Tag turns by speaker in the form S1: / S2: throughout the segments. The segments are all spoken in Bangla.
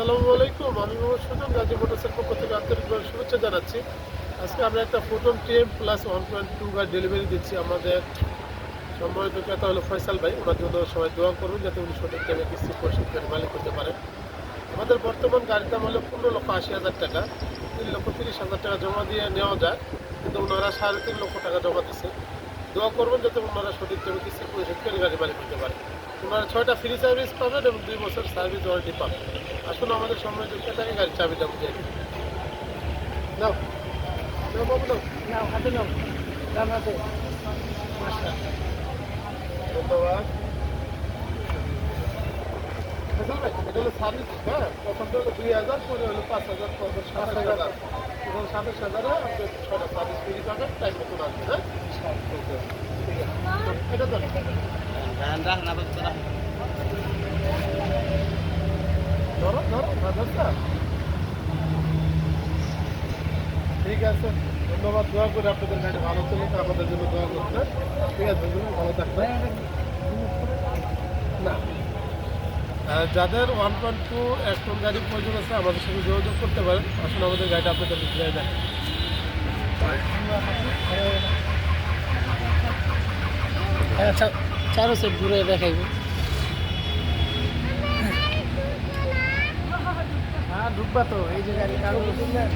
S1: আসসালামু আলাইকুম। আমি মোহাম্মদ সুজন, গাজী মোটরসের পক্ষ থেকে আন্তরিকভাবে শুভেচ্ছা জানাচ্ছি। আজকে আমরা একটা ফোটন টিএম প্লাস 1.2 গাড়ি ডেলিভারি দিচ্ছি। আমাদের সম্মানিত ক্রেতা হলো ফয়সাল ভাই। ওনার জন্য সবাই দোয়া করবেন যাতে উনি সঠিক টাইমে কিস্তি পরিশোধ করে মালিক হতে পারেন। আমাদের বর্তমান গাড়ির দাম হলো 15,80,000 টাকা। 3,30,000 টাকা জমা দিয়ে নেওয়া যায়, কিন্তু ওনারা 3.5 লক্ষ টাকা জমা দিচ্ছে। দোয়া করবেন যাতে ওনারা সঠিক টাইমে কিস্তি পরিশোধ করে গাড়ি মালিক হতে পারে। ওনারা 6টা ফ্রি সার্ভিস পাবেন এবং 2 বছর সার্ভিস ওয়ারেন্টি পাবেন। আসুন আমাদের সম্মানিত ক্রেতাকে গাড়ির চাবিটা বুঝিয়ে দিন। নাও নাও বাবু নাও।
S2: নাও হাতে নাও, ডান হাতে।
S1: ধন্যবাদ। ফয়সাল ভাই, এটা হলো সার্ভিস, হ্যাঁ? প্রথমটা হলো 2,000, পরে হলো 5,000, পরে 27,000। এবং 27,000-এ আপনি 6টা সার্ভিস ফ্রি পাবেন, টাইম মতন আসবে, হ্যাঁ? ঠিক আছে। এটা তো ধরো ধরো ধরটা। ঠিক আছে, ধন্যবাদ। দোয়া করে আপনাদের গাড়ি ভালো চলুক, আমাদের জন্য দোয়া করবেন। ঠিক আছে, ভালো থাকবেন। না, যাদের 1.2 একটন গাড়ির প্রয়োজন আছে আমাদের সাথে যোগাযোগ করতে পারেন। আসলে আমাদের গাড়িটা আপনাদের বিক্রয় দেয়।
S2: আচ্ছা, চারো সেট ঘুরে দেখাইব। হ্যাঁ, ঢুকবা তো। এই যে গাড়ি কারো বুঝলেন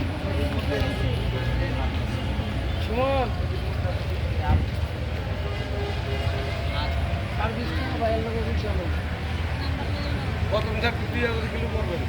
S2: সুমন সার্ভিস ভাইয়ের লোক বুঝছি আমি।
S1: কত মিটার 2,000 কিলো করবেন?